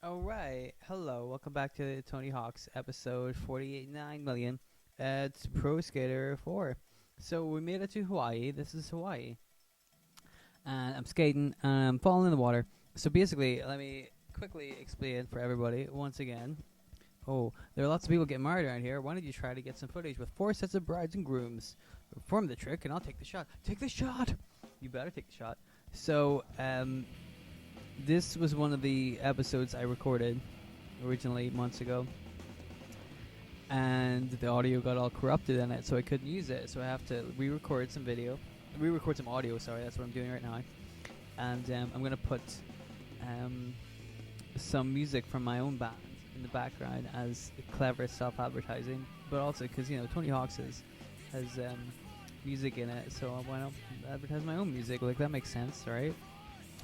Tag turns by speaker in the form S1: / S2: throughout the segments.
S1: All right. Hello. Welcome back to Tony Hawk's episode 48.9 million. It's Pro Skater 4. So we made it to Hawaii. This is Hawaii. And I'm skating and I'm falling in the water. So basically, let me quickly explain for everybody once again. Oh, there are lots of people getting married around here. Why don't you try to get some footage with 4 sets of brides and grooms? Perform the trick and I'll take the shot. Take the shot! You better take the shot. So, this was one of the episodes I recorded originally months ago, and the audio got all corrupted in it, so I couldn't use it. So I have to re-record some audio. Sorry, that's what I'm doing right now. And I'm gonna put some music from my own band in the background as clever self-advertising, but also because Tony Hawk's has music in it, so why not advertise my own music? Like that makes sense, right?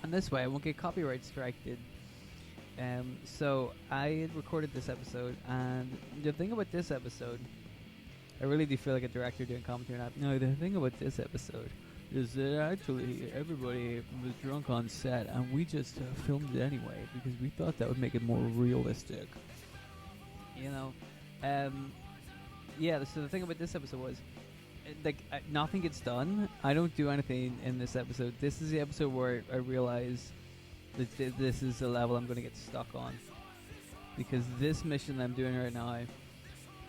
S1: And this way I won't get copyright striked. So I had recorded this episode, and the thing about this episode, I really do feel like a director doing commentary now. No, the thing about this episode is that actually everybody was drunk on set, and we just filmed it anyway because we thought that would make it more realistic. You know, yeah. So the thing about this episode was, nothing gets done. I don't do anything in this episode. This is the episode where I realize that this is the level I'm going to get stuck on, because this mission that I'm doing right now,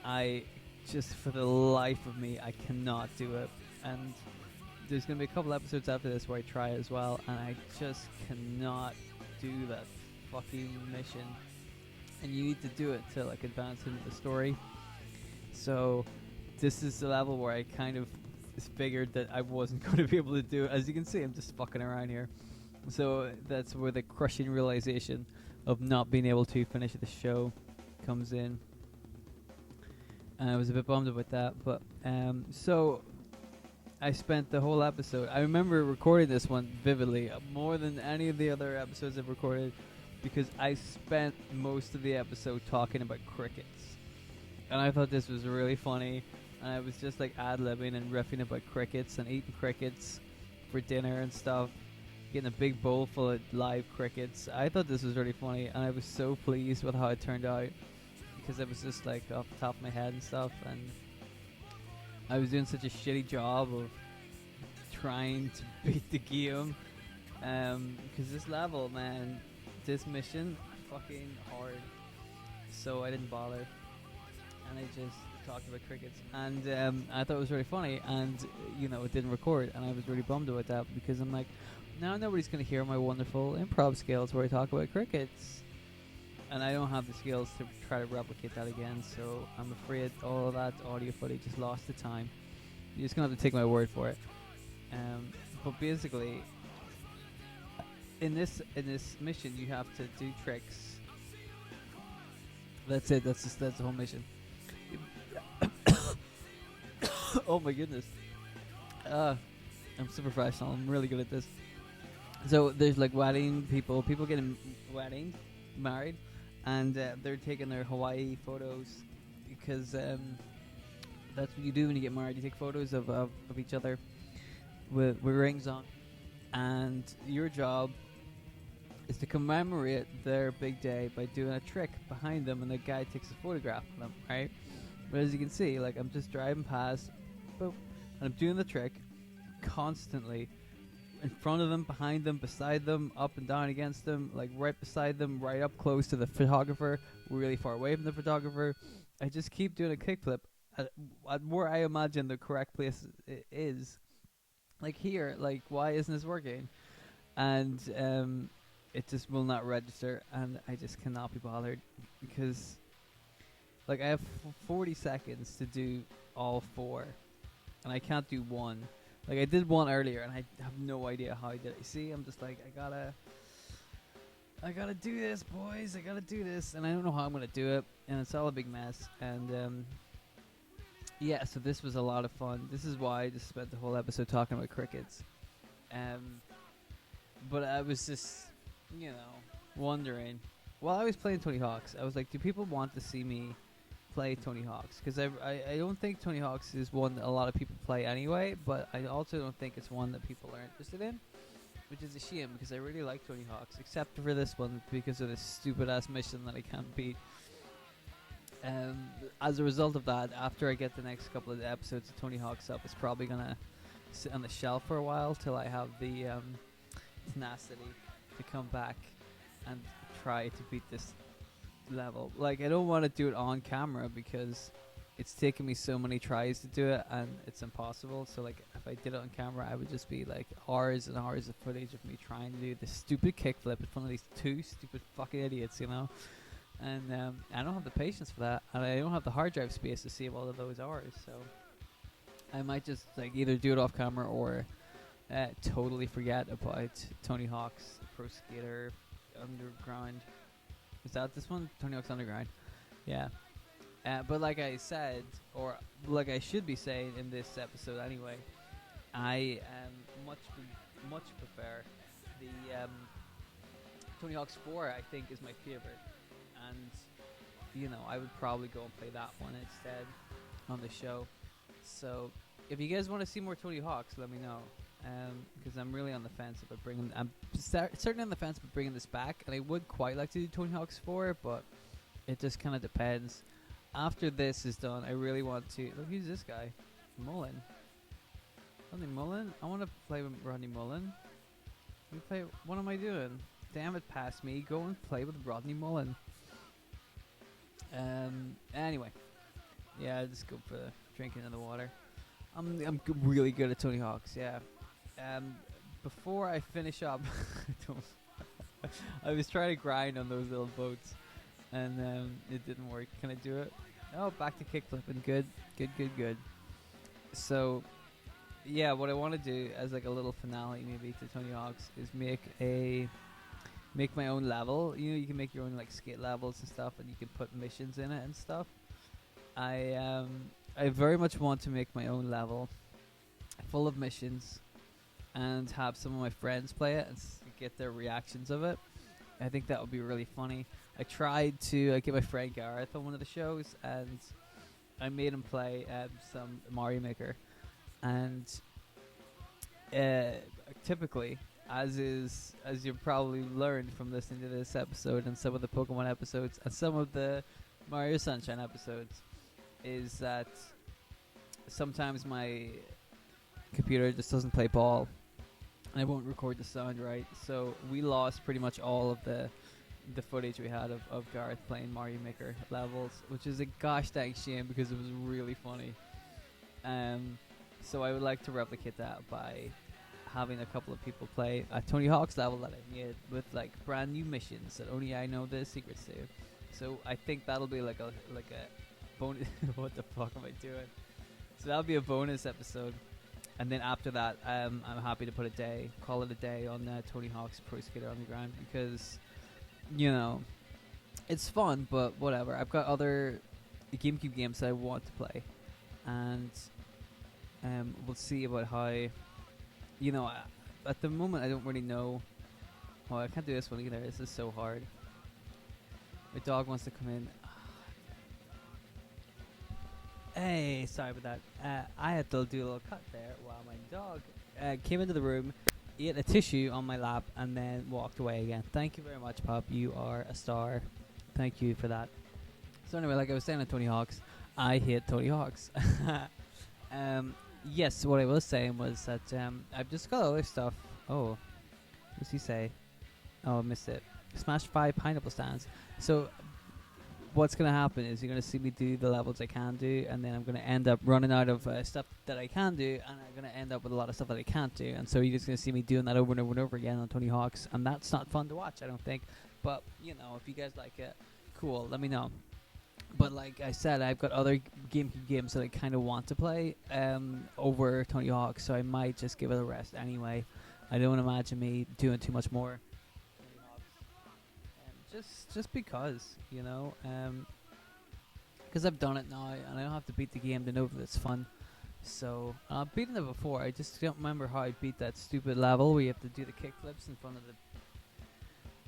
S1: I just, for the life of me, I cannot do it. And there's going to be a couple episodes after this where I try as well, and I just cannot do that fucking mission. And you need to do it to like advance into the story. So this is the level where I kind of figured that I wasn't going to be able to do it. As you can see, I'm just fucking around here. So that's where the crushing realization of not being able to finish the show comes in. And I was a bit bummed about that. But so I spent the whole episode. I remember recording this one vividly, more than any of the other episodes I've recorded, because I spent most of the episode talking about crickets. And I thought this was really funny. And I was just like ad-libbing and riffing about crickets and eating crickets for dinner and stuff. Getting a big bowl full of live crickets. I thought this was really funny, and I was so pleased with how it turned out, because it was just like off the top of my head and stuff, and I was doing such a shitty job of trying to beat the game, because this level, man, this mission, fucking hard. So I didn't bother, and I just talked about crickets, and I thought it was really funny, and it didn't record, and I was really bummed about that, because I'm like, now nobody's going to hear my wonderful improv skills where I talk about crickets. And I don't have the skills to try to replicate that again, so I'm afraid all of that audio footage is lost to time. You're just going to have to take my word for it. But basically, in this mission, you have to do tricks. That's it. That's the whole mission. Oh my goodness. I'm super professional. I'm really good at this. So there's like people getting married, and they're taking their Hawaii photos, because that's what you do when you get married. You take photos of each other with rings on, and your job is to commemorate their big day by doing a trick behind them, and the guy takes a photograph of them, right? But as you can see, like, I'm just driving past, boop, and I'm doing the trick constantly. In front of them, behind them, beside them, up and down against them, like right beside them, right up close to the photographer, really far away from the photographer. I just keep doing a kickflip at where I imagine the correct place is. Like here, like, why isn't this working? And it just will not register, and I just cannot be bothered, because like I have 40 seconds to do all four, and I can't do one. Like, I did one earlier, and I have no idea how I did it. You see, I'm just like, I gotta do this, boys. I gotta do this, and I don't know how I'm gonna do it, and it's all a big mess. And yeah, so this was a lot of fun. This is why I just spent the whole episode talking about crickets. But I was just, wondering. While I was playing Tony Hawk's, I was like, do people want to see me play Tony Hawk's? Because I don't think Tony Hawk's is one that a lot of people play anyway, but I also don't think it's one that people are interested in. which is a shame because I really like Tony Hawk's, except for this one because of this stupid ass mission that I can't beat. As a result of that, after I get the next couple of episodes of Tony Hawk's up, it's probably gonna sit on the shelf for a while till I have the tenacity to come back and try to beat this level. Like, I don't want to do it on camera because it's taken me so many tries to do it and it's impossible. So like, if I did it on camera, I would just be like hours and hours of footage of me trying to do this stupid kickflip in front of these two stupid fucking idiots, you know. And I don't have the patience for that, and I don't have the hard drive space to save all of those hours. So I might just like either do it off camera or totally forget about Tony Hawk's Pro Skater Underground. Is that this one? Tony Hawk's Underground. Yeah. But like I said, or like I should be saying in this episode anyway, I much prefer the Tony Hawk's 4. I think is my favorite, and you know I would probably go and play that one instead on the show. So if you guys want to see more Tony Hawk's, let me know. Because I'm really on the fence about bringing. I'm certainly on the fence about bringing this back, and I would quite like to do Tony Hawk's 4, but it just kind of depends. After this is done, I really want to. Look, who's this guy? Mullen. Rodney Mullen? I want to play with Rodney Mullen. What am I doing? Damn it, past me. Go and play with Rodney Mullen. Anyway. Yeah, I'll just go for the drinking in the water. I'm really good at Tony Hawk's, yeah. Before I finish up, I was trying to grind on those little boats. And it didn't work. Can I do it? Oh, back to kickflipping. Good. So, yeah, what I want to do as like a little finale maybe to Tony Hawk's is make my own level. You know, you can make your own like skate levels and stuff, and you can put missions in it and stuff. I very much want to make my own level full of missions and have some of my friends play it and get their reactions of it. I think that would be really funny. I tried to get my friend Gareth on one of the shows, and I made him play some Mario Maker. And typically, as you've probably learned from listening to this episode and some of the Pokemon episodes and some of the Mario Sunshine episodes, is that sometimes my computer just doesn't play ball, and I won't record the sound right. So we lost pretty much all of the footage we had of Gareth playing Mario Maker levels, which is a gosh dang shame because it was really funny. So I would like to replicate that by having a couple of people play a Tony Hawk's level that I made with like brand new missions that only I know the secrets to. So I think that'll be like a bonus. What the fuck am I doing? So that'll be a bonus episode. And then after that, I'm happy to call it a day on Tony Hawk's Pro Skater Underground because, you know, it's fun, but whatever. I've got other GameCube games that I want to play, and we'll see about how, you know, at the moment I don't really know. Oh, I can't do this one either. This is so hard. My dog wants to come in. Hey, sorry about that. I had to do a little cut there while my dog came into the room, ate a tissue on my lap, and then walked away again. Thank you very much, Pop. You are a star. Thank you for that. So anyway, like I was saying on Tony Hawk's, I hate Tony Hawk's. Yes, what I was saying was that I've just got other stuff. Oh, what's he say? Oh, I missed it. Smash 5 pineapple stands. So what's going to happen is you're going to see me do the levels I can do, and then I'm going to end up running out of stuff that I can do, and I'm going to end up with a lot of stuff that I can't do. And so you're just going to see me doing that over and over and over again on Tony Hawk's, and that's not fun to watch, I don't think. But, you know, if you guys like it, cool, let me know. But like I said, I've got other GameCube games that I kind of want to play over Tony Hawk, so I might just give it a rest anyway. I don't imagine me doing too much more Tony Hawk's. Just because, you know, because I've done it now, and I don't have to beat the game to know that it's fun. So I've beaten it before. I just don't remember how I beat that stupid level where you have to do the kickflips in front of the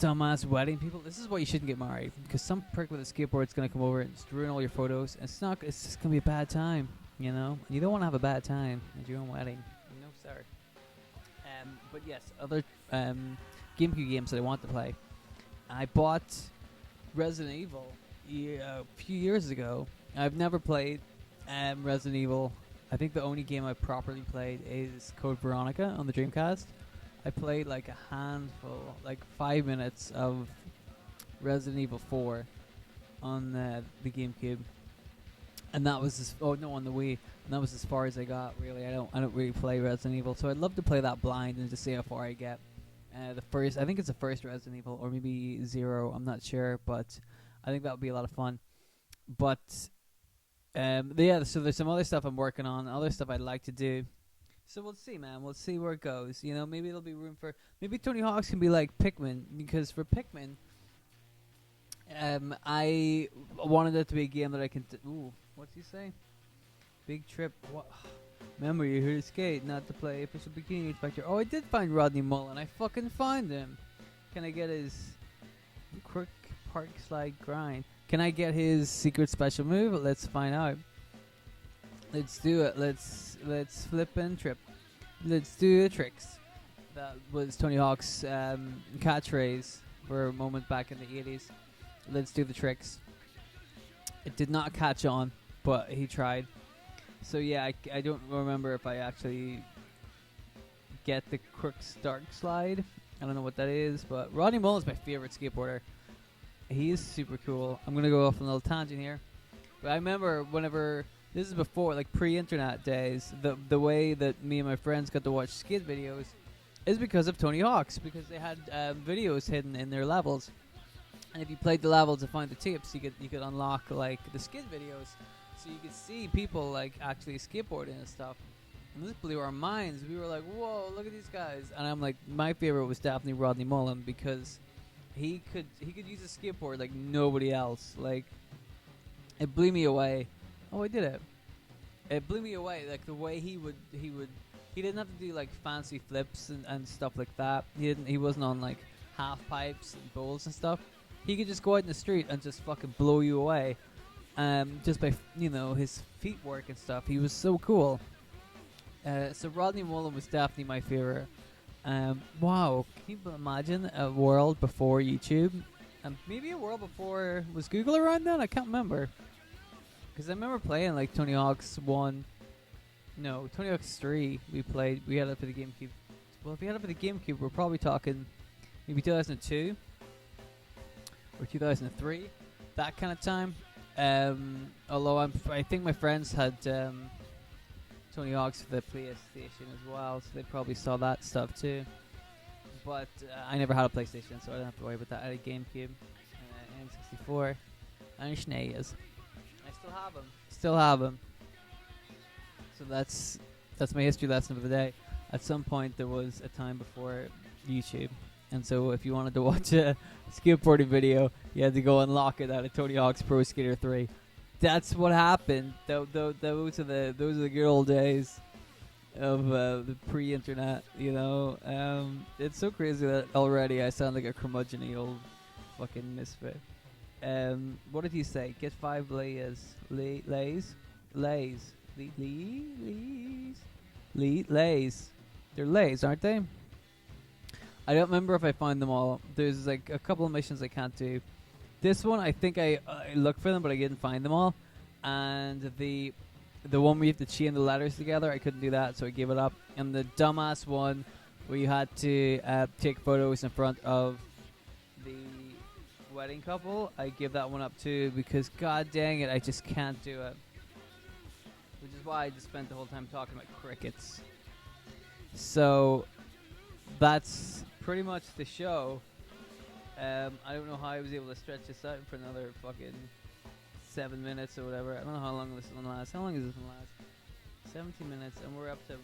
S1: dumbass wedding people. This is why you shouldn't get married, because some prick with a skateboard is gonna come over and just ruin all your photos. It's just gonna be a bad time, you know. You don't want to have a bad time at your own wedding, no sir. But yes, other GameCube games that I want to play. I bought Resident Evil a few years ago. I've never played Resident Evil. I think the only game I properly played is Code Veronica on the Dreamcast. I played like a handful, like 5 minutes of Resident Evil 4 on the GameCube, and that was on the Wii, and that was as far as I got. Really, I don't really play Resident Evil, so I'd love to play that blind and just see how far I get. I think it's the first Resident Evil, or maybe Zero. I'm not sure, but I think that would be a lot of fun. But yeah, so there's some other stuff I'm working on, other stuff I'd like to do. So we'll see, man. We'll see where it goes. You know, maybe there'll be room for. Maybe Tony Hawk's can be like Pikmin, because for Pikmin, I wanted it to be a game that I can. Ooh, what's he say? Big trip. What? Remember, you're here to skate, not to play official bikini inspector. Oh, I did find Rodney Mullen. I fucking find him. Can I get his quick park slide grind? Can I get his secret special move? Let's find out. Let's do it. Let's flip and trip. Let's do the tricks. That was Tony Hawk's catchphrase for a moment back in the 80s. Let's do the tricks. It did not catch on, but he tried. So yeah, I don't remember if I actually get the quick start slide. I don't know what that is, but Rodney Mullen's my favorite skateboarder. He is super cool. I'm gonna go off on a little tangent here, but I remember whenever this is before, like pre-internet days, the way that me and my friends got to watch skate videos is because of Tony Hawk's, because they had videos hidden in their levels, and if you played the level to find the tips, you could unlock like the skate videos. So you could see people like actually skateboarding and stuff, and this blew our minds. We were like, "Whoa, look at these guys!" And I'm like, my favorite was definitely Rodney Mullen, because he could use a skateboard like nobody else. Like, it blew me away. Oh, I did it. It blew me away. Like the way he didn't have to do like fancy flips and stuff like that. He wasn't on like half pipes and bowls and stuff. He could just go out in the street and just fucking blow you away. Just by his feet work and stuff. He was so cool. So Rodney Mullen was definitely my favorite. Wow, can you imagine a world before YouTube? Maybe a world before, was Google around then? I can't remember. Because I remember playing like Tony Hawk's 1. No, Tony Hawk's 3 we had it for the GameCube. Well, if we had it for the GameCube, we're probably talking maybe 2002 or 2003, that kind of time. Although I think my friends had Tony Hawk's for the PlayStation as well, so they probably saw that stuff too. But I never had a PlayStation, so I don't have to worry about that. I had a GameCube, N64, and SNES. I still have them. So that's my history lesson of the day. At some point, there was a time before YouTube, and so if you wanted to watch a skateboarding video, you had to go unlock it out of Tony Hawk's Pro Skater 3. That's what happened. Those are the good old days of the pre-internet. It's so crazy that already I sound like a curmudgeon-y old fucking misfit. What did he say? Get 5 lays. They're lays, aren't they? I don't remember if I find them all. There's like a couple of missions I can't do. This one, I think I looked for them, but I didn't find them all. And the one where you have to chain the letters together, I couldn't do that, so I gave it up. And the dumbass one where you had to take photos in front of the wedding couple, I give that one up too, because god dang it, I just can't do it. Which is why I just spent the whole time talking about crickets. So that's pretty much the show. I don't know how I was able to stretch this out for another fucking 7 minutes or whatever. I don't know how long this one lasts. How long is this one last? 17 minutes, and we're up to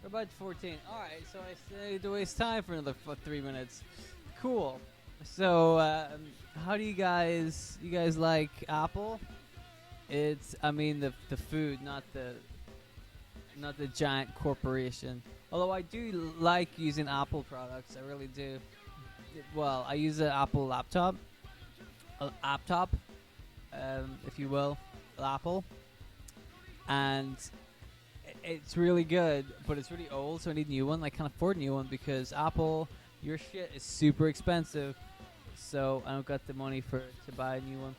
S1: about 14. Alright, so I saved to waste time for another 3 minutes. Cool. So, how do you guys like Apple? It's, the food, not the giant corporation. Although I do like using Apple products, I really do. Well, I use an Apple laptop, if you will, Apple, and It's really good, but it's really old, so I need a new one. I can't afford a new one because Apple, your shit is super expensive, so I don't got the money to buy a new one.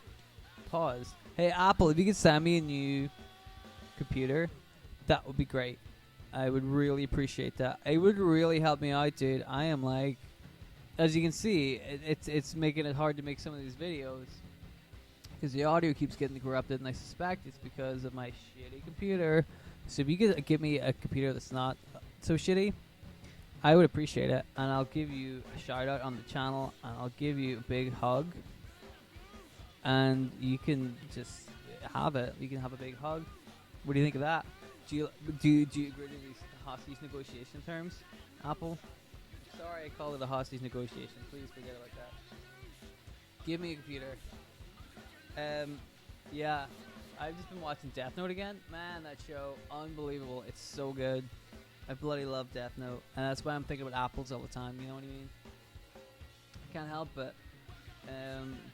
S1: Pause. Hey Apple, if you could send me a new computer, that would be great. I would really appreciate that. It would really help me out, dude. I am like, as you can see, it's making it hard to make some of these videos because the audio keeps getting corrupted, and I suspect it's because of my shitty computer. So if you could give me a computer that's not so shitty, I would appreciate it, and I'll give you a shout out on the channel, and I'll give you a big hug, and you can just have it. You can have a big hug. What do you think of that? Do you agree to these hostage negotiation terms, Apple? Sorry, I call it a hostage negotiation. Please forget about that. Give me a computer. Yeah, I've just been watching Death Note again. Man, that show, unbelievable. It's so good. I bloody love Death Note, and that's why I'm thinking about apples all the time. You know what I mean? I can't help it.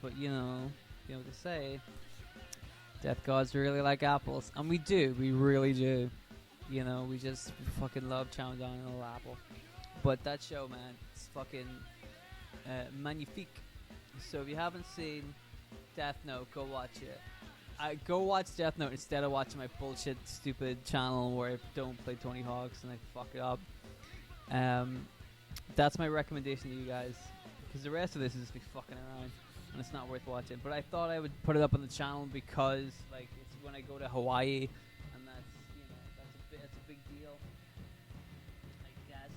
S1: But you know what to say. Death gods really like apples, and we do. We really do. You know, we just fucking love chowing down on a little apple. But that show, man, it's fucking magnifique. So if you haven't seen Death Note, go watch it. Go watch Death Note instead of watching my bullshit, stupid channel where I don't play Tony Hawk's and I fuck it up. That's my recommendation to you guys, because the rest of this is just me fucking around and it's not worth watching. But I thought I would put it up on the channel because, like, it's when I go to Hawaii, and that's a big deal, I guess.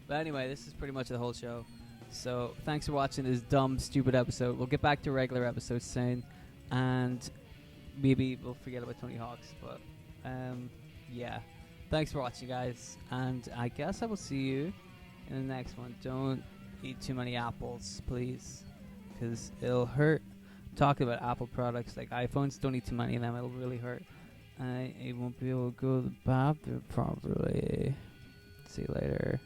S1: But anyway, this is pretty much the whole show. So thanks for watching this dumb, stupid episode. We'll get back to regular episodes soon, and maybe we'll forget about Tony Hawk's. But yeah, thanks for watching, guys, and I guess I will see you in the next one. Don't eat too many apples, please, because it'll hurt. Talking about Apple products like iPhones, don't eat too many of them. It'll really hurt. I won't be able to go to the bathroom properly. See you later.